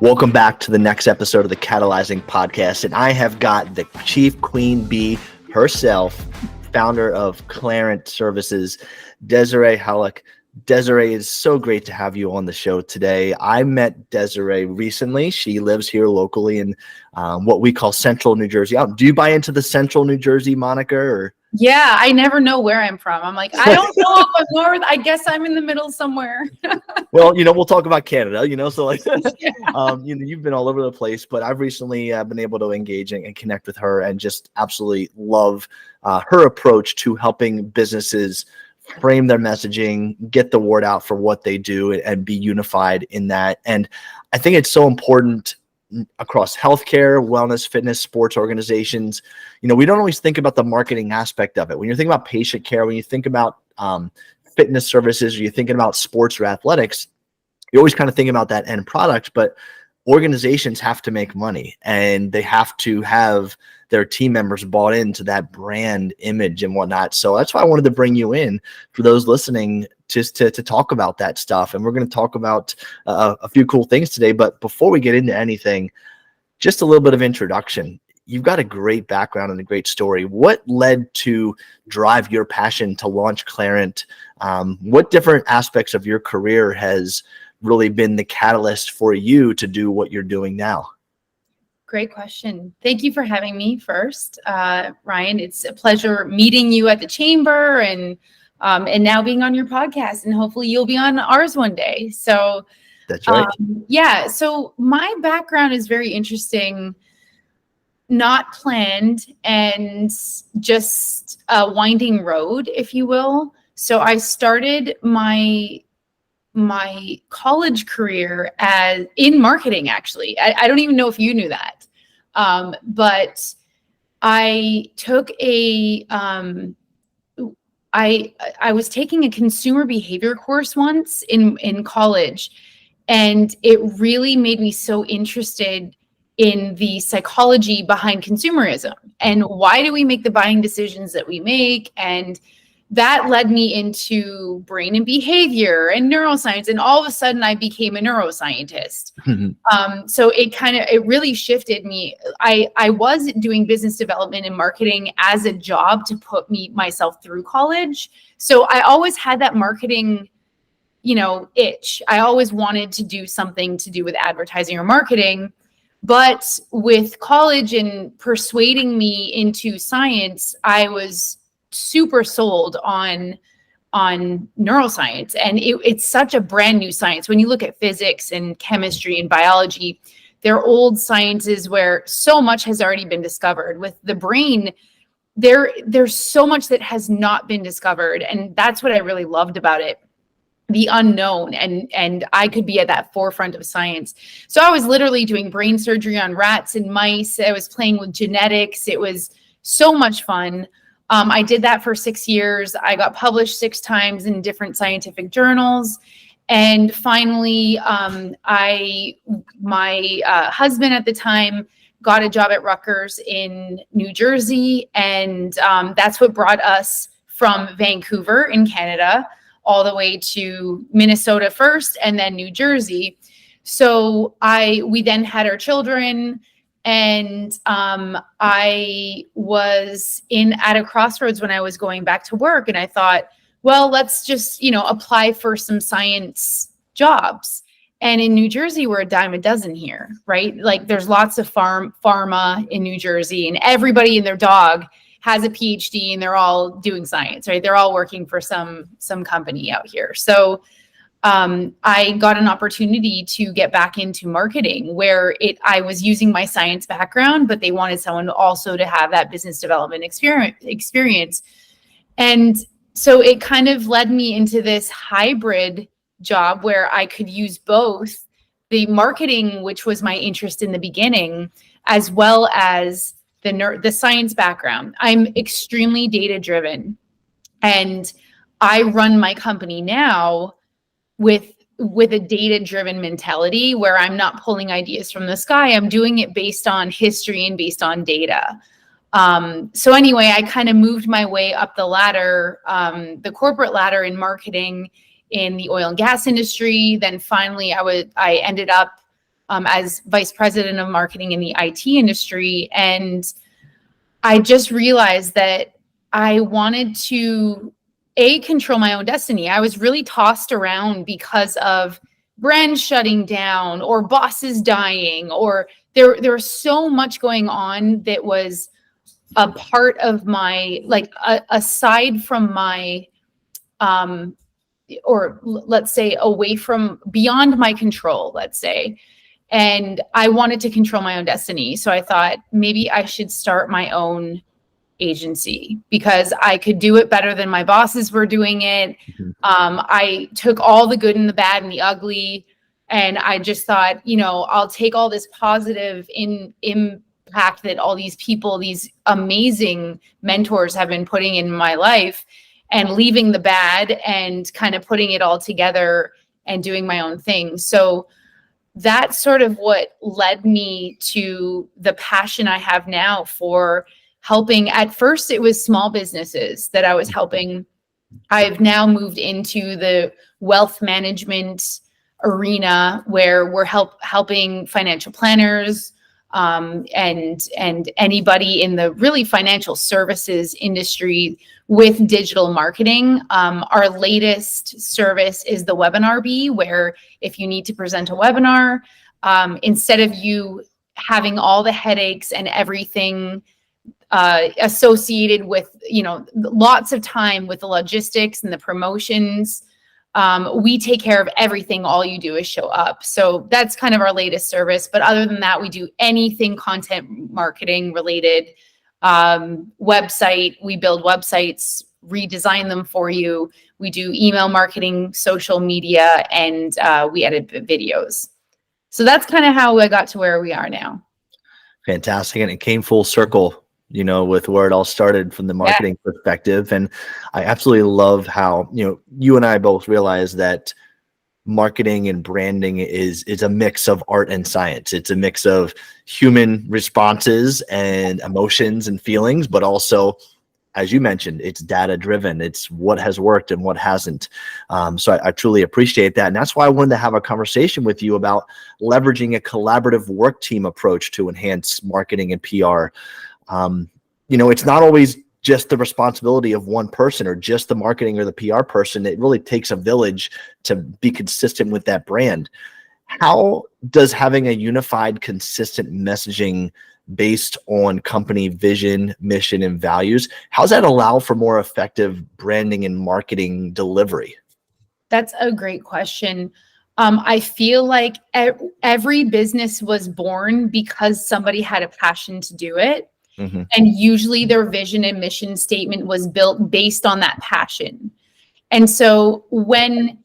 Welcome back to the next episode of the Catalyzing Podcast, and I have got the Chief Queen Bee herself, founder of Clairant Services, Desiree Halleck. Desiree, it's so great to have you on the show today. I met Desiree recently. She lives here locally in what we call Central New Jersey. Do you buy into the Central New Jersey moniker? Or? Yeah, I never know where I'm from. I'm like, I don't know if I'm north. I guess I'm in the middle somewhere. Well, we'll talk about Canada, so like, you've been all over the place, but I've recently been able to engage and connect with her and just absolutely love her approach to helping businesses frame their messaging, get the word out for what they do, and be unified in that. And I think it's so important across healthcare, wellness, fitness, sports organizations. We don't always think about the marketing aspect of it. When you're thinking about patient care, when you think about fitness services, or you're thinking about sports or athletics, you always kind of think about that end product, but organizations have to make money and they have to have their team members bought into that brand image and whatnot. So that's why I wanted to bring you in for those listening, just to talk about that stuff. And we're going to talk about a few cool things today. But before we get into anything, just a little bit of introduction. You've got a great background and a great story. What led to drive your passion to launch Clairant? What different aspects of your career has really been the catalyst for you to do what you're doing now? Great question. Thank you for having me first, Ryan. It's a pleasure meeting you at the chamber and now being on your podcast, and hopefully you'll be on ours one day. So that's right. So my background is very interesting, not planned, and just a winding road, if you will. So I started my college career in marketing, actually. I don't even know if you knew that. But I took I was taking a consumer behavior course once in college, and it really made me so interested in the psychology behind consumerism and why do we make the buying decisions that we make. And that led me into brain and behavior and neuroscience. And all of a sudden I became a neuroscientist. So it really shifted me. I was doing business development and marketing as a job to put myself through college. So I always had that marketing, itch. I always wanted to do something to do with advertising or marketing. But with college and persuading me into science, I was super sold on neuroscience, and it's such a brand new science. When you look at physics and chemistry and biology, they're old sciences where so much has already been discovered. With the brain, there's so much that has not been discovered, and that's what I really loved about it, the unknown, and I could be at that forefront of science. So I was literally doing brain surgery on rats and mice. I was playing with genetics. It was so much fun. I did that for 6 years. I got published 6 times in different scientific journals. And finally, my husband at the time got a job at Rutgers in New Jersey. And that's what brought us from Vancouver in Canada all the way to Minnesota first and then New Jersey. So we then had our children. And I was at a crossroads when I was going back to work, and I thought, well, let's just, apply for some science jobs. And in New Jersey, we're a dime a dozen here, right? Like there's lots of pharma in New Jersey, and everybody and their dog has a PhD and they're all doing science, right? They're all working for some company out here. So I got an opportunity to get back into marketing where I was using my science background, but they wanted someone also to have that business development experience. And so it kind of led me into this hybrid job where I could use both the marketing, which was my interest in the beginning, as well as the science background. I'm extremely data driven, and I run my company now with a data-driven mentality where I'm not pulling ideas from the sky. I'm doing it based on history and based on data. So anyway, I kind of moved my way up the ladder, the corporate ladder in marketing in the oil and gas industry. Then finally I ended up as vice president of marketing in the IT industry. And I just realized that I wanted to control my own destiny. I was really tossed around because of brands shutting down or bosses dying, or there was so much going on that was a part of my, like, aside from my, or let's say away from, beyond my control, let's say. And I wanted to control my own destiny. So I thought maybe I should start my own agency because I could do it better than my bosses were doing it. I took all the good and the bad and the ugly. And I just thought, I'll take all this positive impact that all these people, these amazing mentors have been putting in my life, and leaving the bad and kind of putting it all together and doing my own thing. So that's sort of what led me to the passion I have now for helping. At first, it was small businesses that I was helping. I've now moved into the wealth management arena where we're helping financial planners and anybody in the really financial services industry with digital marketing. Our latest service is the Webinar Bee, where if you need to present a webinar, instead of you having all the headaches and everything associated with, lots of time with the logistics and the promotions, we take care of everything. All you do is show up. So that's kind of our latest service. But other than that, we do anything content marketing related. Website, we build websites, redesign them for you. We do email marketing, social media, and we edit videos. So that's kind of how I got to where we are now. Fantastic. And it came full circle, with where it all started from the marketing perspective. And I absolutely love how, you and I both realize that marketing and branding is a mix of art and science. It's a mix of human responses and emotions and feelings, but also, as you mentioned, it's data driven. It's what has worked and what hasn't. So I truly appreciate that. And that's why I wanted to have a conversation with you about leveraging a collaborative work team approach to enhance marketing and PR. It's not always just the responsibility of one person or just the marketing or the PR person. It really takes a village to be consistent with that brand. How does having a unified, consistent messaging based on company vision, mission, and values, how does that allow for more effective branding and marketing delivery? That's a great question. I feel like every business was born because somebody had a passion to do it. Mm-hmm. And usually their vision and mission statement was built based on that passion. And so when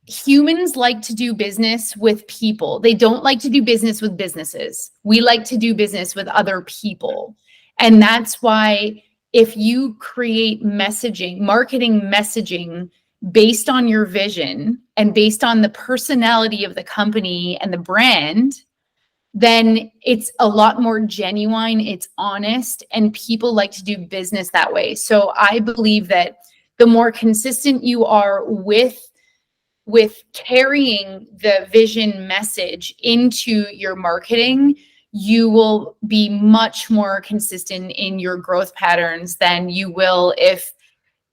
humans like to do business with people, they don't like to do business with businesses. We like to do business with other people. And that's why if you create messaging, marketing messaging based on your vision and based on the personality of the company and the brand, then it's a lot more genuine, it's honest, and people like to do business that way. So I believe that the more consistent you are with carrying the vision message into your marketing, you will be much more consistent in your growth patterns than you will if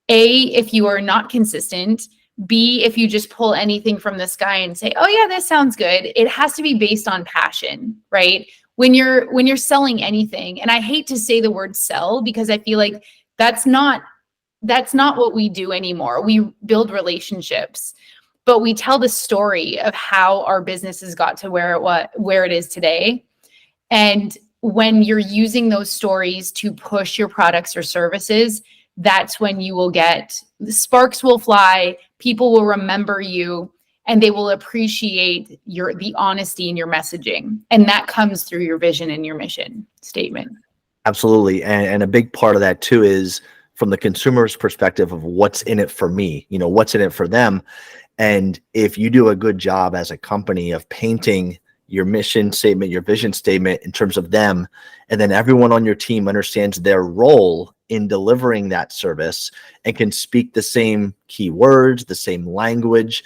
you are not consistent, B, if you just pull anything from the sky and say, oh yeah, this sounds good. It has to be based on passion, right? When you're selling anything, and I hate to say the word sell because I feel like that's not what we do anymore. We build relationships, but we tell the story of how our businesses got to where it is today. And when you're using those stories to push your products or services, that's when you will get, the sparks will fly, people will remember you, and they will appreciate the honesty in your messaging. And that comes through your vision and your mission statement. Absolutely. And a big part of that too is from the consumer's perspective of what's in it for me, what's in it for them. And if you do a good job as a company of painting your mission statement, your vision statement in terms of them, and then everyone on your team understands their role in delivering that service and can speak the same keywords, the same language,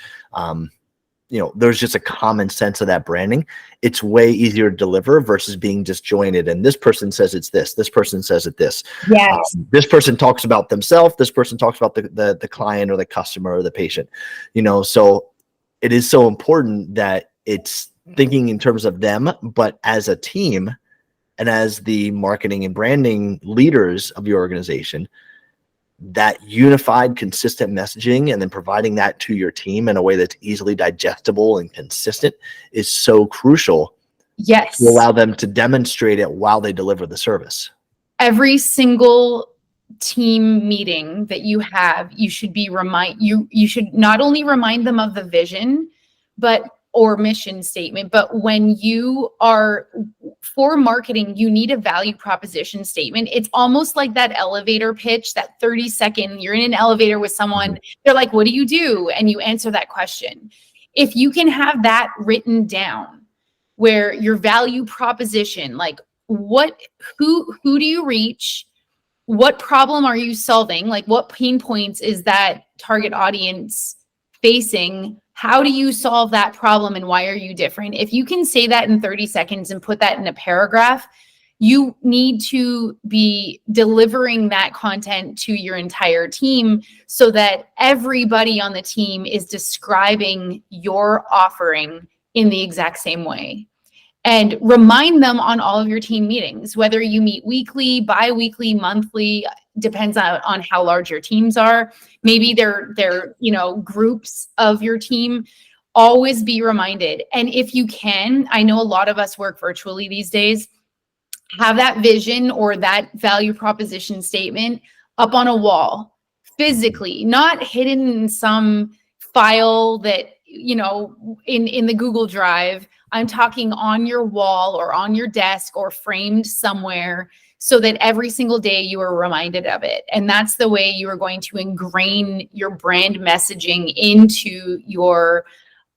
there's just a common sense of that branding, it's way easier to deliver versus being disjointed. And this person says it's this person says it this. Yes. This person talks about themselves. This person talks about the client or the customer or the patient, so it is so important that it's thinking in terms of them, but as a team and as the marketing and branding leaders of your organization, that unified, consistent messaging and then providing that to your team in a way that's easily digestible and consistent is so crucial. Yes. To allow them to demonstrate it while they deliver the service. Every single team meeting that you have, you should be you should not only remind them of the vision, or mission statement, but when you are for marketing, you need a value proposition statement. It's almost like that elevator pitch, that 30-second, you're in an elevator with someone, they're like, what do you do? And you answer that question. If you can have that written down, where your value proposition, like who do you reach? What problem are you solving? Like what pain points is that target audience facing? How do you solve that problem and why are you different? If you can say that in 30 seconds and put that in a paragraph, you need to be delivering that content to your entire team so that everybody on the team is describing your offering in the exact same way. And remind them on all of your team meetings, whether you meet weekly, bi-weekly, monthly, depends on how large your teams are. Maybe they're groups of your team. Always be reminded. And if you can, I know a lot of us work virtually these days, have that vision or that value proposition statement up on a wall physically, not hidden in some file that, in the Google Drive. I'm talking on your wall or on your desk or framed somewhere so that every single day you are reminded of it. And that's the way you are going to ingrain your brand messaging into your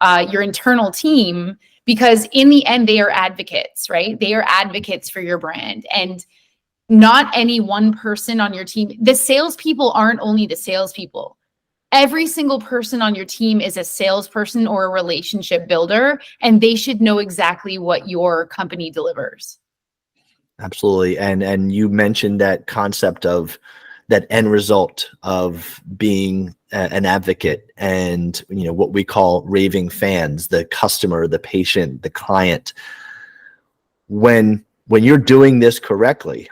internal team, because in the end, they are advocates, right? They are advocates for your brand. And not any one person on your team. The salespeople aren't only the salespeople. Every single person on your team is a salesperson or a relationship builder, and they should know exactly what your company delivers. Absolutely. And you mentioned that concept of that end result of being an advocate and, what we call raving fans, the customer, the patient, the client. When you're doing this correctly,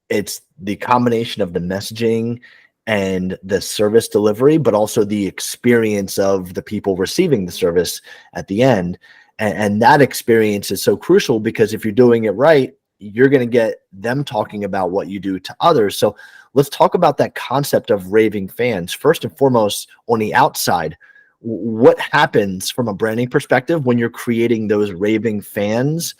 it's the combination of the messaging and the service delivery, but also the experience of the people receiving the service at the end. And that experience is so crucial, because if you're doing it right, you're going to get them talking about what you do to others. So let's talk about that concept of raving fans. First and foremost, on the outside, what happens from a branding perspective when you're creating those raving fans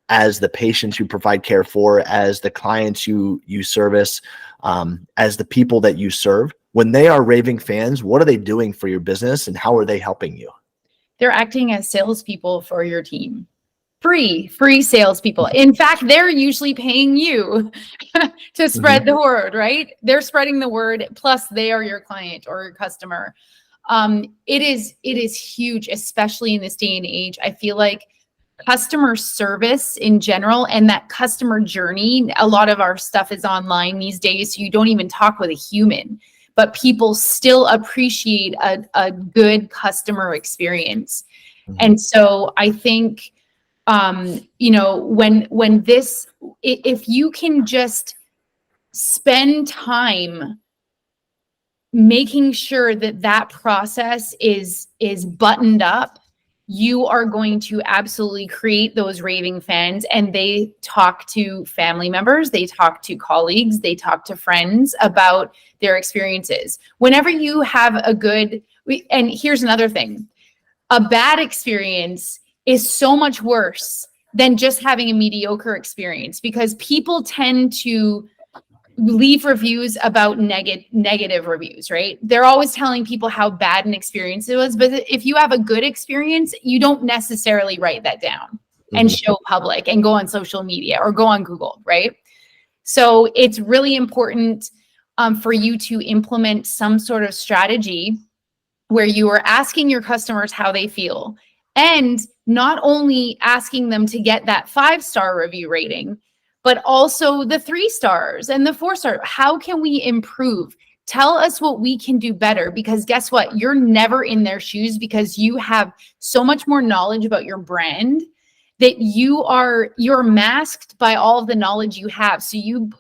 as the patients you provide care for, as the clients you service, as the people that you serve? When they are raving fans, what are they doing for your business and how are they helping you? They're acting as salespeople for your team. Free salespeople. In fact, they're usually paying you to spread the word, right? They're spreading the word, plus they are your client or your customer. It is huge, especially in this day and age. I feel like customer service in general and that customer journey, a lot of our stuff is online these days, so you don't even talk with a human, but people still appreciate a good customer experience. And so I think, when this, if you can just spend time making sure that process is buttoned up, you are going to absolutely create those raving fans, and they talk to family members, they talk to colleagues, they talk to friends about their experiences. Whenever you have and here's another thing, a bad experience is so much worse than just having a mediocre experience, because people tend to leave reviews about negative reviews, right? They're always telling people how bad an experience it was. But if you have a good experience, you don't necessarily write that down and show public and go on social media or go on Google, right? So it's really important for you to implement some sort of strategy where you are asking your customers how they feel. And not only asking them to get that 5-star review rating, but also the 3 stars and the 4-star. How can we improve? Tell us what we can do better, because guess what? You're never in their shoes, because you have so much more knowledge about your brand that you're masked by all of the knowledge you have. So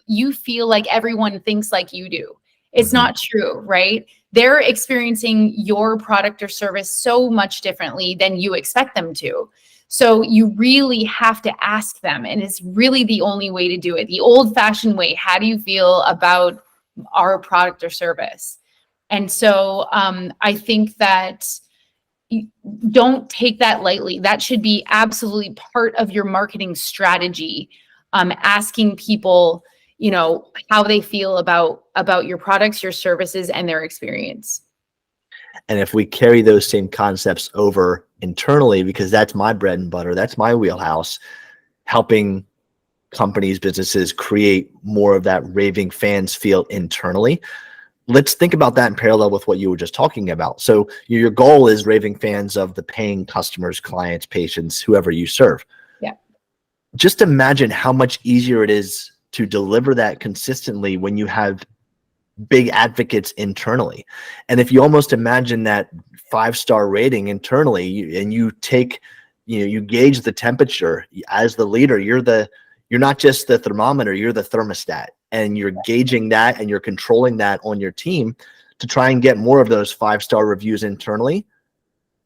you feel like everyone thinks like you do. It's not true, right? They're experiencing your product or service so much differently than you expect them to. So you really have to ask them, and it's really the only way to do it. The old-fashioned way. How do you feel about our product or service? And so I think that don't take that lightly. That should be absolutely part of your marketing strategy. Asking people, how they feel about your products, your services, and their experience. And if we carry those same concepts over internally, because that's my bread and butter, that's my wheelhouse, helping companies, businesses create more of that raving fans feel internally. Let's think about that in parallel with what you were just talking about. So your goal is raving fans of the paying customers, clients, patients, whoever you serve. Yeah. Just imagine how much easier it is to deliver that consistently when you have big advocates internally. And if you almost imagine that 5-star rating internally, and you take, you gauge the temperature as the leader, you're not just the thermometer, you're the thermostat, and you're gauging that and you're controlling that on your team to try and get more of those 5-star reviews internally,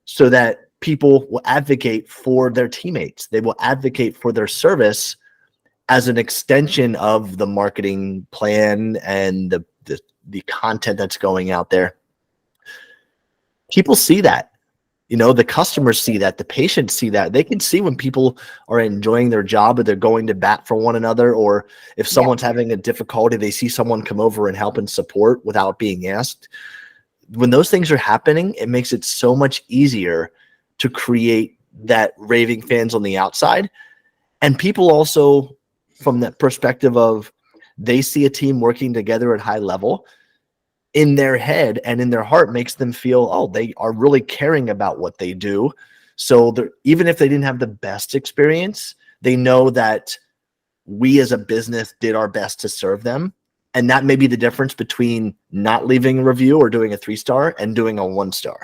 so that people will advocate for their teammates. They will advocate for their service as an extension of the marketing plan and the content that's going out there. People see that, the customers see that, the patients see that. They can see when people are enjoying their job, or they're going to bat for one another, or if someone's having a difficulty, they see someone come over and help and support without being asked. When those things are happening, it makes it so much easier to create that raving fans on the outside. And people also, from that perspective of, they see a team working together at high level, in their head and in their heart makes them feel, oh, they are really caring about what they do. So even if they didn't have the best experience, they know that we as a business did our best to serve them. And that may be the difference between not leaving a review or doing a 3-star and doing a 1-star.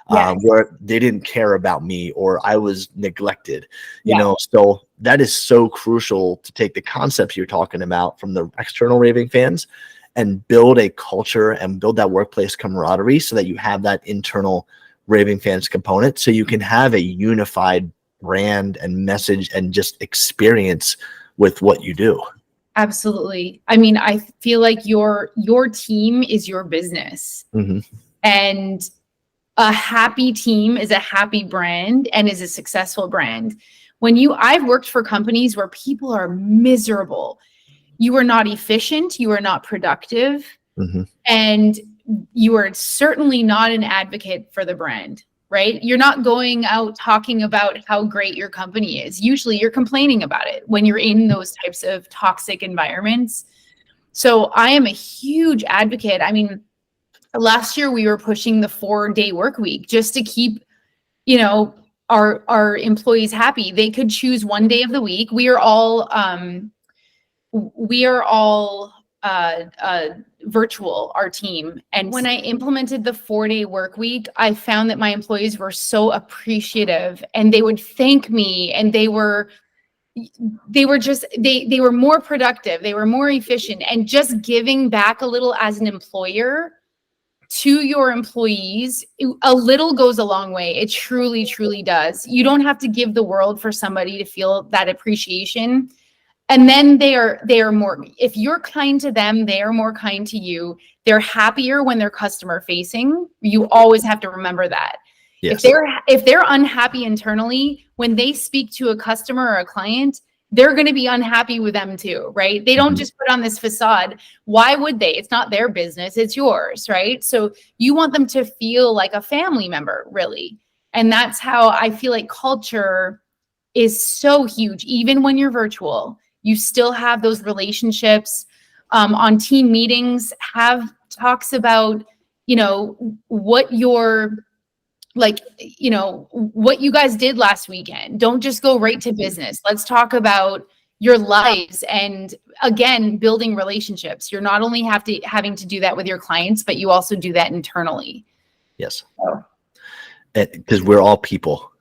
Where they didn't care about me, or I was neglected, so that is so crucial to take the concepts you're talking about from the external raving fans and build a culture and build that workplace camaraderie, so that you have that internal raving fans component, so you can have a unified brand and message and just experience with what you do. Absolutely. I mean, I feel like your team is your business. And a happy team is a happy brand and is a successful brand. I've worked for companies where people are miserable. You are not efficient, you are not productive, and you are certainly not an advocate for the brand, right? You're not going out talking about how great your company is. Usually you're complaining about it when you're in those types of toxic environments. So I am a huge advocate. I mean, last year we were pushing the 4-day work week just to keep, our employees happy. They could choose one day of the week. We are all virtual, our team. And when I implemented the 4-day work week, I found that my employees were so appreciative, and they would thank me, and they were more productive. They were more efficient, and just giving back a little as an employer to your employees, a little goes a long way. It truly, truly does. You don't have to give the world for somebody to feel that appreciation. And then they are more, if you're kind to them, they are more kind to you. They're happier when they're customer facing. You always have to remember that. Yes. If they're unhappy internally, when they speak to a customer or a client, they're going to be unhappy with them too, right? They don't just put on this facade. Why would they? It's not their business, it's yours, right? So you want them to feel like a family member, really. And that's how I feel like culture is so huge. Even when you're virtual, you still have those relationships. On team meetings, have talks about, what your like, what you guys did last weekend. Don't just go right to business. Let's talk about your lives, and again, building relationships. You're not only having to do that with your clients, but you also do that internally. Yes. Because we're all people.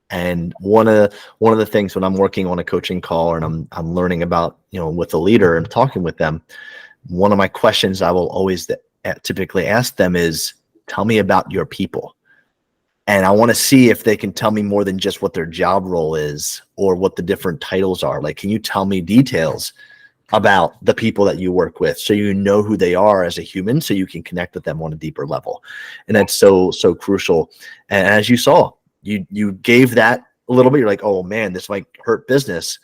And one of the things when I'm working on a coaching call and I'm learning about, with a leader and talking with them, one of my questions I will always typically ask them is, tell me about your people. And I want to see if they can tell me more than just what their job role is or what the different titles are. Like, can you tell me details about the people that you work with, so you know who they are as a human, so you can connect with them on a deeper level? And that's so crucial. And as you saw, you gave that a little bit. You're like, oh man, this might hurt business.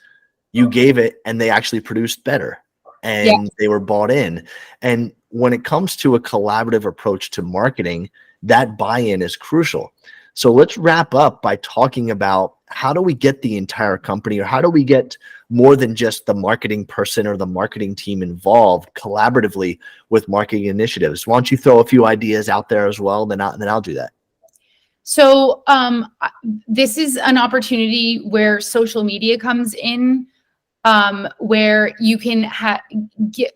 You gave it, and they actually produced better, and they were bought in. And when it comes to a collaborative approach to marketing, that buy-in is crucial. So let's wrap up by talking about, how do we get the entire company, or how do we get more than just the marketing person or the marketing team involved collaboratively with marketing initiatives? Why don't you throw a few ideas out there as well, then I'll do that. So this is an opportunity where social media comes in, where you can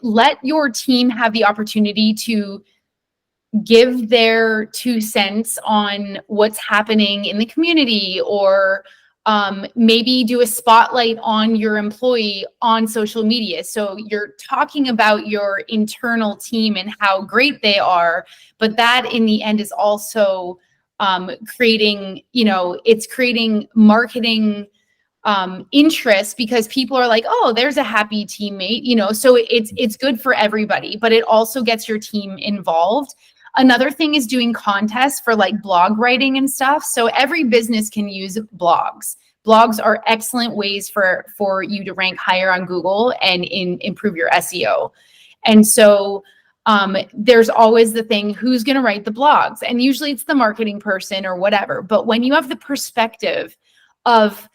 let your team have the opportunity to give their 2 cents on what's happening in the community, or maybe do a spotlight on your employee on social media. So you're talking about your internal team and how great they are, but that in the end is also creating marketing interest, because people are like, oh, there's a happy teammate, so it's good for everybody, but it also gets your team involved. Another thing is doing contests for like blog writing and stuff. So every business can use blogs. Blogs are excellent ways for you to rank higher on Google and improve your SEO. And so there's always the thing, who's going to write the blogs? And usually it's the marketing person or whatever. But when you have the perspective of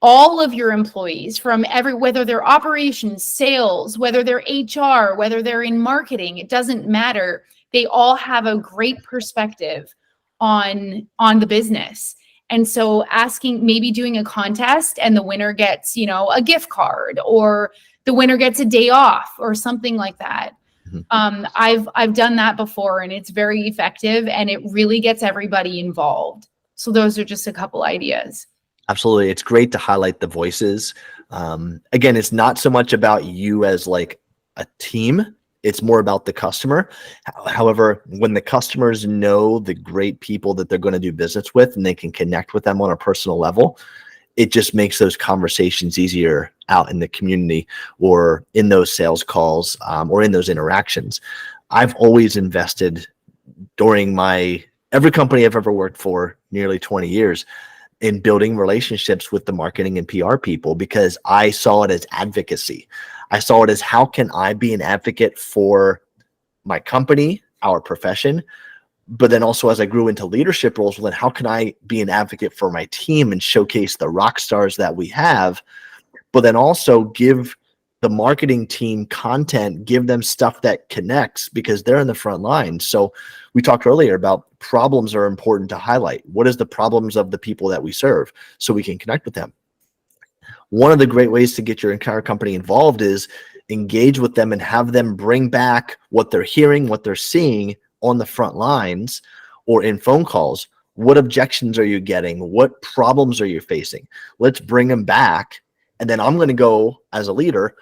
all of your employees, from whether they're operations, sales, whether they're HR, whether they're in marketing, it doesn't matter. They all have a great perspective on the business. And so maybe doing a contest, and the winner gets, a gift card, or the winner gets a day off or something like that. Mm-hmm. I've done that before, and it's very effective, and it really gets everybody involved. So those are just a couple ideas. Absolutely. It's great to highlight the voices. Again, it's not so much about you as like a team. It's more about the customer. However, when the customers know the great people that they're going to do business with, and they can connect with them on a personal level, it just makes those conversations easier out in the community, or in those sales calls, or in those interactions. I've always invested, during every company I've ever worked for, nearly 20 years, in building relationships with the marketing and PR people, because I saw it as advocacy. I saw it as, how can I be an advocate for my company, our profession? But then also, as I grew into leadership roles, well, then how can I be an advocate for my team and showcase the rock stars that we have? But then also give the marketing team content, give them stuff that connects, because they're in the front line. So we talked earlier about problems are important to highlight. What is the problems of the people that we serve, so we can connect with them? One of the great ways to get your entire company involved is engage with them and have them bring back what they're hearing, what they're seeing on the front lines or in phone calls. What objections are you getting? What problems are you facing? Let's bring them back. And then I'm going to go, as a leader,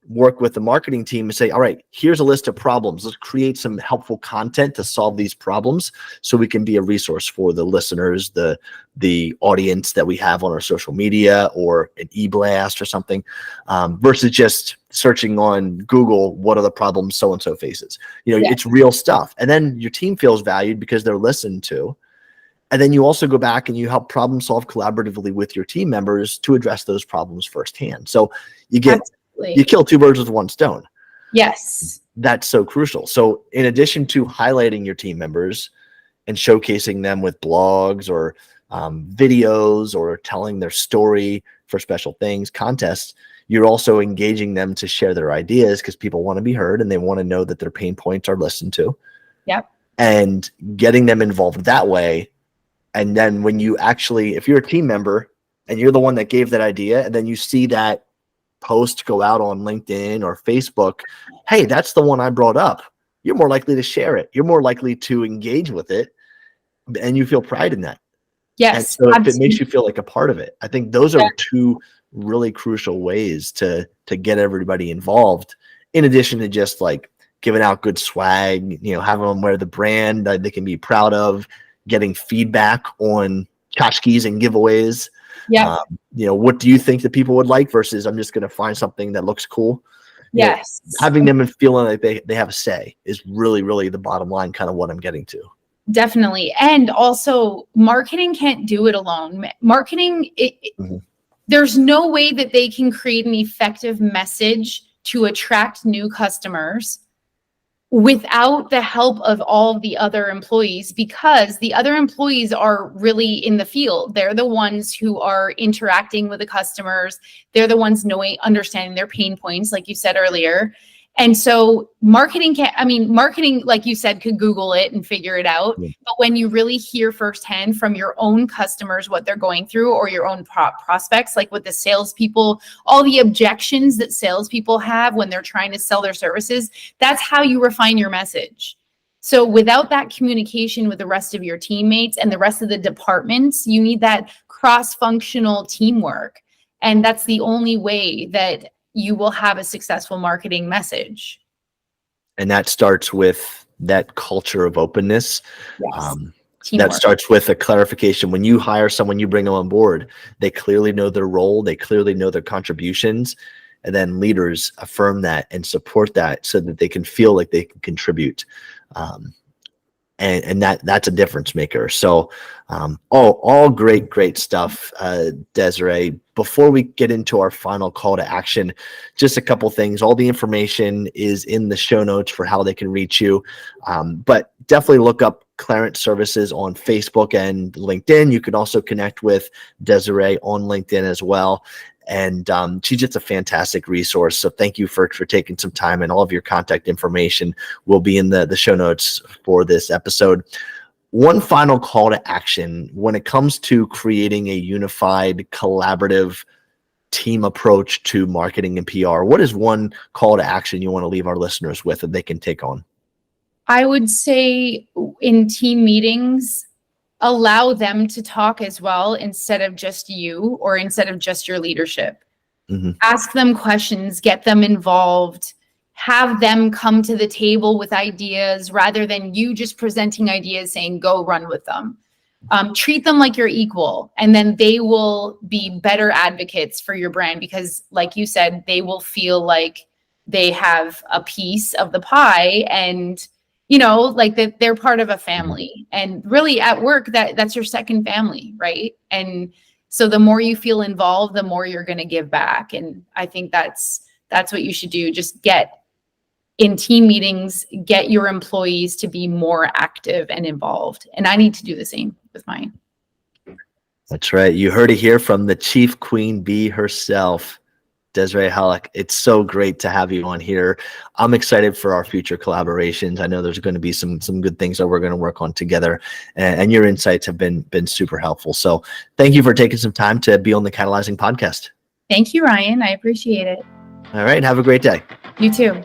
work with the marketing team and say, all right, here's a list of problems. Let's create some helpful content to solve these problems, so we can be a resource for the listeners, the audience that we have on our social media, or an e-blast or something, versus just searching on Google, what are the problems so-and-so faces? It's real stuff. And then your team feels valued because they're listened to. And then you also go back and you help problem solve collaboratively with your team members to address those problems firsthand. So you kill 2 birds with 1 stone. Yes. That's so crucial. So in addition to highlighting your team members and showcasing them with blogs or videos, or telling their story for special things, contests, you're also engaging them to share their ideas, because people want to be heard and they want to know that their pain points are listened to. Yep. And getting them involved that way And then when you actually, if you're a team member and you're the one that gave that idea, and then you see that post go out on LinkedIn or Facebook, hey, that's the one I brought up. You're more likely to share it. You're more likely to engage with it, and you feel pride in that. Yes. And so if absolutely. it makes you feel like a part of it, I think those are two really crucial ways to get everybody involved, in addition to just like giving out good swag, having them wear the brand that they can be proud of, getting feedback on tchotchkes and giveaways. Yeah. What do you think that people would like versus I'm just going to find something that looks cool? Yes. Having them and feeling like they have a say is really, really the bottom line, kind of what I'm getting to. Definitely. And also marketing can't do it alone. Marketing, there's no way that they can create an effective message to attract new customers without the help of all the other employees, because the other employees are really in the field. They're the ones who are interacting with the customers. They're the ones understanding their pain points, like you said earlier. And so marketing, like you said, could Google it and figure it out. Yeah. But when you really hear firsthand from your own customers what they're going through, or your own prospects, like with the salespeople, all the objections that salespeople have when they're trying to sell their services, that's how you refine your message. So without that communication with the rest of your teammates and the rest of the departments, you need that cross-functional teamwork. And that's the only way that you will have a successful marketing message. And that starts with that culture of openness. Yes. That starts with a clarification. When you hire someone, you bring them on board, they clearly know their role, they clearly know their contributions, and then leaders affirm that and support that so that they can feel like they can contribute. And that's a difference maker. So all great stuff, Desiree. Before we get into our final call to action, just a couple things. All the information is in the show notes for how they can reach you. But definitely look up Clairant Services on Facebook and LinkedIn. You can also connect with Desiree on LinkedIn as well. And she's just a fantastic resource. So thank you for taking some time, and all of your contact information will be in the show notes for this episode. One final call to action when it comes to creating a unified, collaborative team approach to marketing and PR. What is one call to action you want to leave our listeners with that they can take on? I would say in team meetings, allow them to talk as well, instead of just you, or instead of just your leadership. Ask them questions, get them involved, have them come to the table with ideas rather than you just presenting ideas saying, go run with them. Treat them like you're equal, and then they will be better advocates for your brand, because like you said, they will feel like they have a piece of the pie, and like that they're part of a family. And really at work, that's your second family, right? And so the more you feel involved, the more you're going to give back. And I think that's what you should do. Just get in team meetings, get your employees to be more active and involved. And I need to do the same with mine. That's right. You heard it here from the Chief Queen Bee herself, Desiree Halleck. It's so great to have you on here. I'm excited for our future collaborations. I know there's going to be some good things that we're going to work on together, and your insights have been super helpful. So thank you for taking some time to be on the Catalyzing podcast. Thank you, Ryan. I appreciate it. All right. Have a great day. You too.